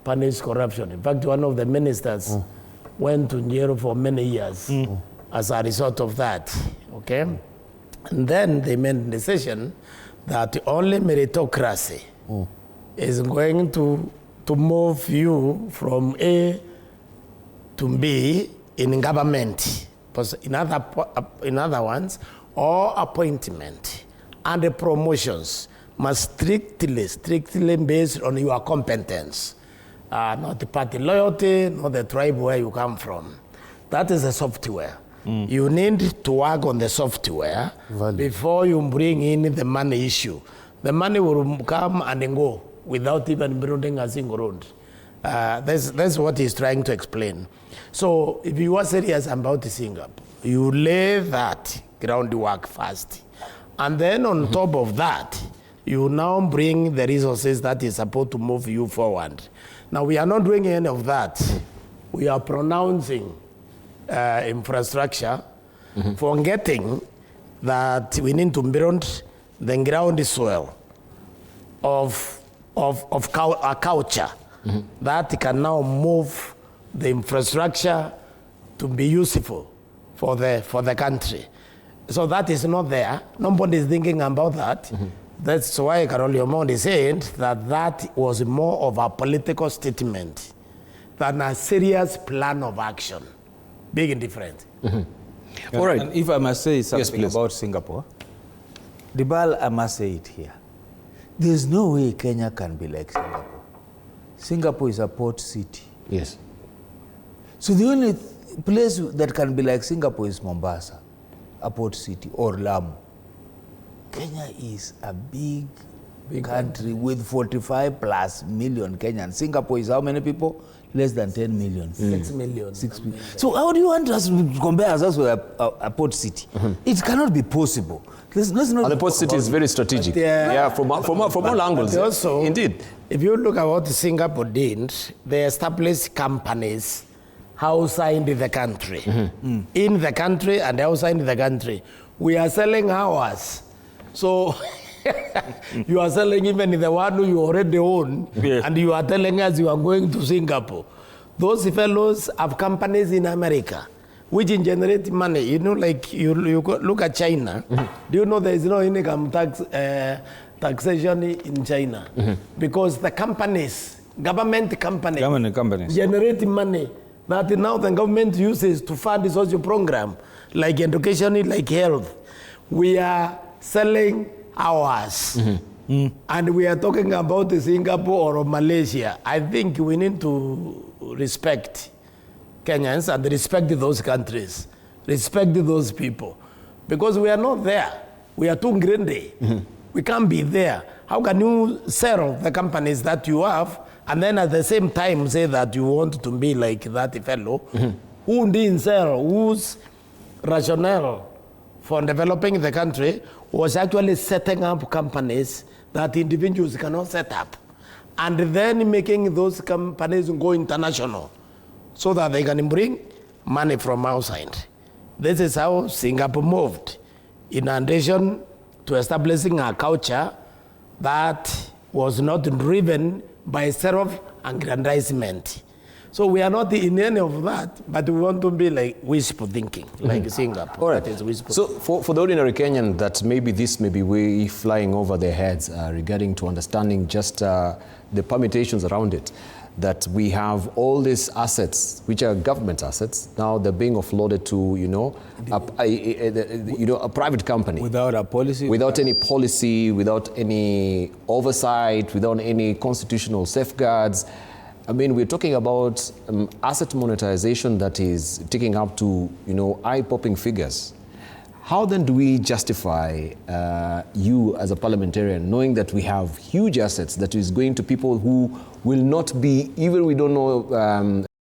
punish corruption. In fact, one of the ministers went to jail for many years as a result of that, okay? And then they made a decision that only meritocracy is going to move you from A to B in government, in other ones, or appointment and the promotions must strictly based on your competence, not the party loyalty, not the tribe where you come from. That is the software. You need to work on the software before you bring in the money issue. The money will come and then go without even building a single road. That's what he's trying to explain. So if you are serious about Singapore, you lay that groundwork first. And then on top of that, you now bring the resources that is supposed to move you forward. Now, we are not doing any of that. We are pronouncing infrastructure, forgetting that we need to build the ground soil of a culture that can now move the infrastructure to be useful for the country. So that is not there. Nobody is thinking about that. That's why Carol Omondi said that was more of a political statement than a serious plan of action. Big and different. All right. And if I must say something about Singapore, Dibal, I must say it here. There's no way Kenya can be like Singapore. Singapore is a port city. Yes. So the only place that can be like Singapore is Mombasa, a port city, or Lamu. Kenya is a big country with 45 plus million Kenyans. Singapore is how many people? Less than 10 million. 6 million. 6 million. So how do you want us to compare ourselves with a port city? It cannot be possible. The port city is very strategic. From all angles. Also, indeed. If you look at what Singapore did, they established companies outside the country. In the country and outside the country. We are selling ours. So you are selling even the one you already own, and you are telling us you are going to Singapore. Those fellows have companies in America, which generate money. You know, like you look at China. Do you know there is no income taxation in China? Because the companies, government companies, generate money that now the government uses to fund the social program, like education, like health. We are selling ours. And we are talking about Singapore or Malaysia. I think we need to respect Kenyans and respect those countries, respect those people. Because we are not there. We are too greedy. We can't be there. How can you sell the companies that you have and then at the same time say that you want to be like that fellow who didn't sell, whose rationale for developing the country was actually setting up companies that individuals cannot set up, and then making those companies go international so that they can bring money from outside. This is how Singapore moved, in addition to establishing a culture that was not driven by self-aggrandizement. So we are not in any of that, but we want to be like wishful thinking, like Singapore. All right. So for the ordinary Kenyan, that maybe this may be way flying over their heads regarding to understanding just the permutations around it, that we have all these assets, which are government assets, now they're being offloaded to, a private company. Without a policy? Without any policy, without any oversight, without any constitutional safeguards. I mean, we're talking about asset monetization that is taking up to, eye-popping figures. How then do we justify you as a parliamentarian knowing that we have huge assets that is going to people who will not be, even we don't know